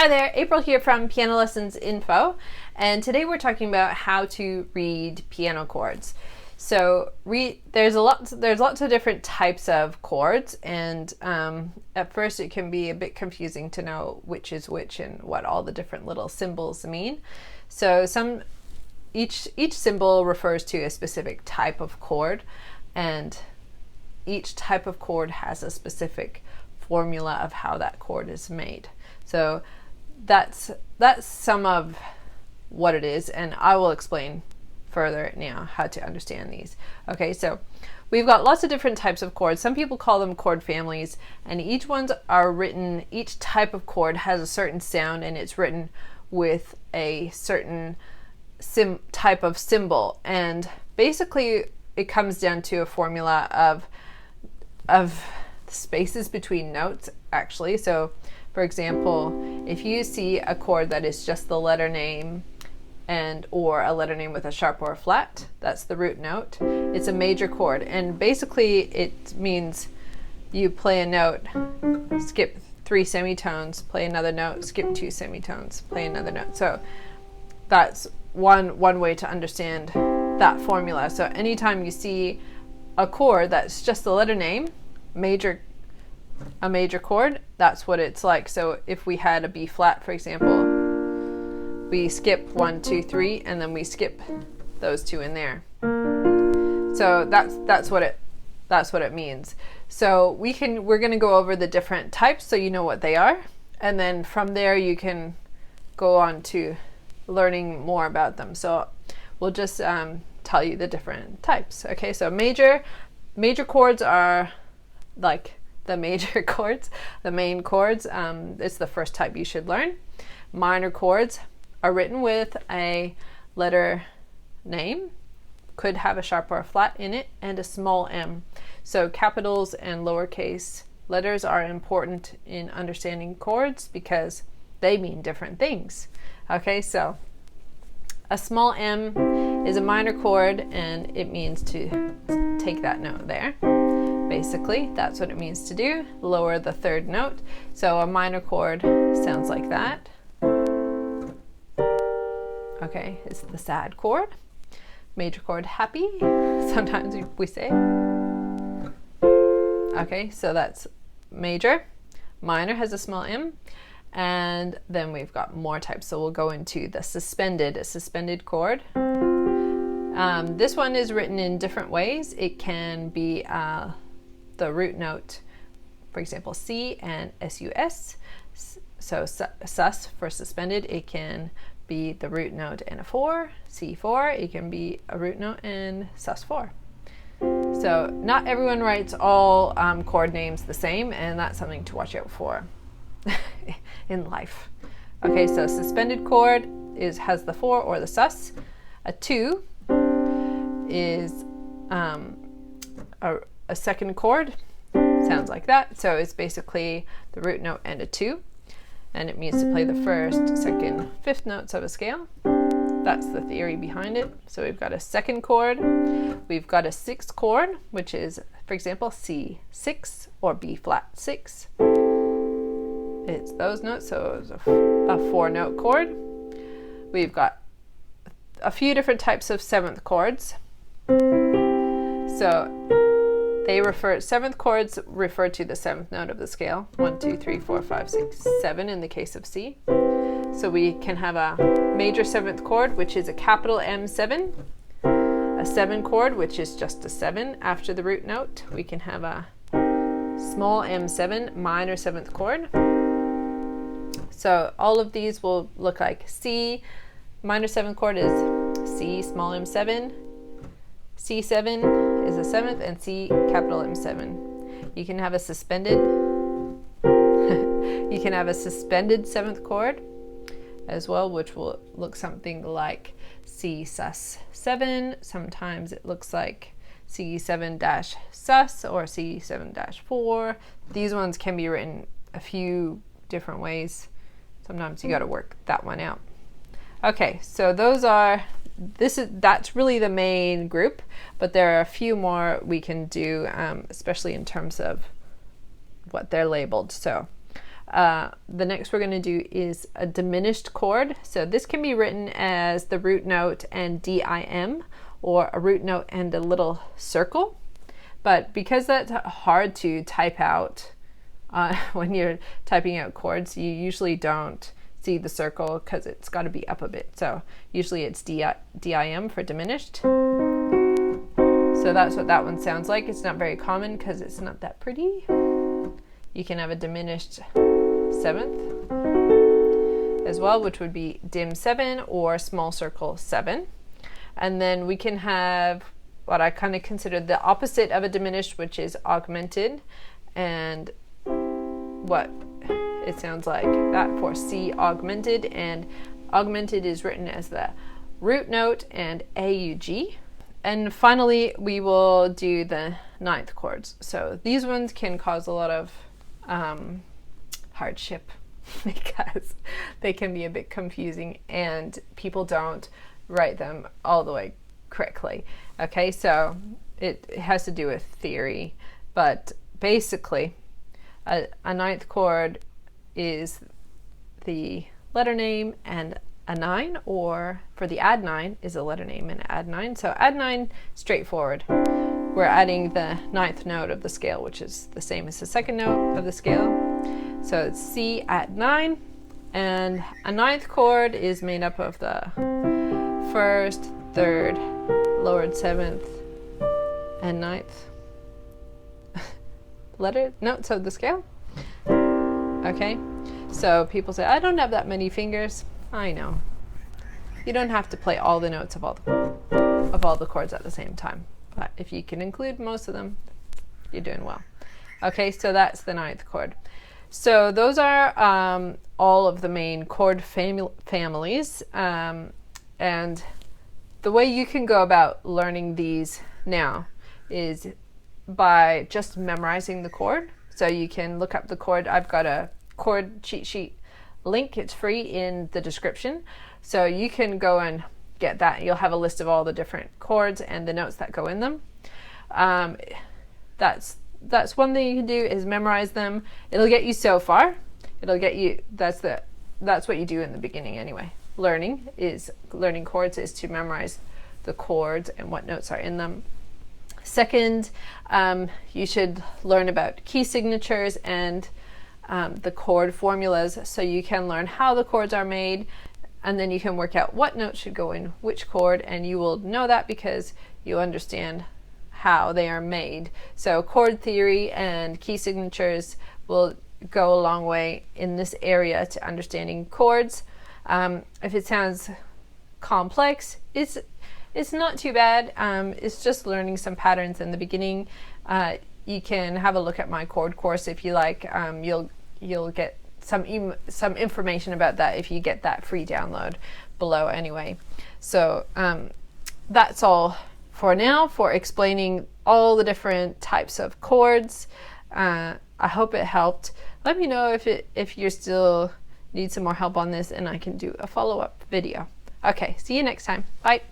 Hi there, April here from Piano Lessons Info, and today we're talking about how to read piano chords. So there's lots of different types of chords, and at first it can be a bit confusing to know which is which and what all the different little symbols mean. So each symbol refers to a specific type of chord, and each type of chord has a specific formula of how that chord is made. So that's some of what it is, and I will explain further now how to understand these. Okay, so we've got lots of different types of chords. Some people call them chord families, and each type of chord has a certain sound, and it's written with a certain type of symbol. And basically it comes down to a formula of spaces between notes, actually. So for example, if you see a chord that is just the letter name or a letter name with a sharp or a flat, that's the root note. It's a major chord, and basically it means you play a note, skip 3 semitones, play another note, skip 2 semitones, play another note. So that's one way to understand that formula. So anytime you see a chord that's just the letter name, a major chord, that's what it's like. So if we had a B flat, for example, we skip 1, 2, 3, and then we skip those 2 in there. So that's what it means. So we're going to go over the different types so you know what they are, and then from there you can go on to learning more about them. So we'll just tell you the different types. Okay, so major chords are like the major chords, the main chords. It's the first type you should learn. Minor chords are written with a letter name, could have a sharp or a flat in it, and a small m. So capitals and lowercase letters are important in understanding chords because they mean different things. Okay, so a small m is a minor chord, and it means to take that note there. Basically, that's what it means to do. Lower the third note. So a minor chord sounds like that. Okay, it's the sad chord. Major chord, happy, sometimes we say. Okay, so that's major. Minor has a small m. And then we've got more types. So we'll go into the suspended chord. This one is written in different ways. It can be the root note, for example, C and sus. So sus for suspended, it can be the root note and a 4, C4. It can be a root note and sus4. So not everyone writes all chord names the same, and that's something to watch out for in life. Okay, so suspended chord has the 4 or the sus. A 2 is a second chord, sounds like that. So it's basically the root note and a 2, and it means to play the first, second, fifth notes of a scale. That's the theory behind it. So we've got a second chord, we've got a 6th chord, which is, for example, C6 or B flat 6. It's those notes, so it's a 4-note chord. We've got a few different types of 7th chords. So seventh chords refer to the 7th note of the scale. 1, 2, 3, 4, 5, 6, 7 in the case of C. So we can have a major 7th chord, which is a capital M7. A 7 chord, which is just a 7 after the root note. We can have a small M7 minor 7th chord. So all of these will look like C. Minor 7th chord is C small M7. C7 is a 7th, and C capital M7. You can have a suspended 7th chord as well, which will look something like C sus 7. Sometimes it looks like C7 dash sus or C7 dash 4. These ones can be written a few different ways. Sometimes you got to work that one out. Okay, so that's really the main group, but there are a few more we can do, especially in terms of what they're labeled. So The next we're going to do is a diminished chord. So this can be written as the root note and dim, or a root note and a little circle. But because that's hard to type out when you're typing out chords, you usually don't see the circle because it's got to be up a bit. So usually it's dim for diminished. So that's what that one sounds like. It's not very common because it's not that pretty. You can have a diminished seventh as well, which would be dim 7 or small circle 7. And then we can have what I kind of consider the opposite of a diminished, which is augmented, and what it sounds like that for C augmented, and augmented is written as the root note and AUG. And finally, we will do the ninth chords. So these ones can cause a lot of hardship because they can be a bit confusing and people don't write them all the way correctly. Okay, so it has to do with theory, but basically a ninth chord is the letter name, and a 9, or for the add 9 is a letter name and add 9. So add 9, straightforward. We're adding the ninth note of the scale, which is the same as the second note of the scale. So it's C add 9, and a ninth chord is made up of the first, third, lowered seventh, and ninth notes of the scale. Okay, so people say, I don't have that many fingers. I know. You don't have to play all the notes of all the chords at the same time. But if you can include most of them, you're doing well. Okay, so that's the ninth chord. So those are all of the main chord families. And the way you can go about learning these now is by just memorizing the chord. So you can look up the chord. I've got a chord cheat sheet link. It's free in the description. So you can go and get that. You'll have a list of all the different chords and the notes that go in them. That's one thing you can do, is memorize them. It'll get you so far. It'll get you, that's what you do in the beginning anyway. Learning chords is to memorize the chords and what notes are in them. Second, you should learn about key signatures and the chord formulas, so you can learn how the chords are made, and then you can work out what note should go in which chord, and you will know that because you understand how they are made. So chord theory and key signatures will go a long way in this area to understanding chords. If it sounds complex, it's not too bad. It's just learning some patterns in the beginning. You can have a look at my chord course if you like. You'll get some information about that if you get that free download below anyway. So that's all for now for explaining all the different types of chords. I hope it helped. Let me know if you still need some more help on this, and I can do a follow-up video. Okay, see you next time. Bye.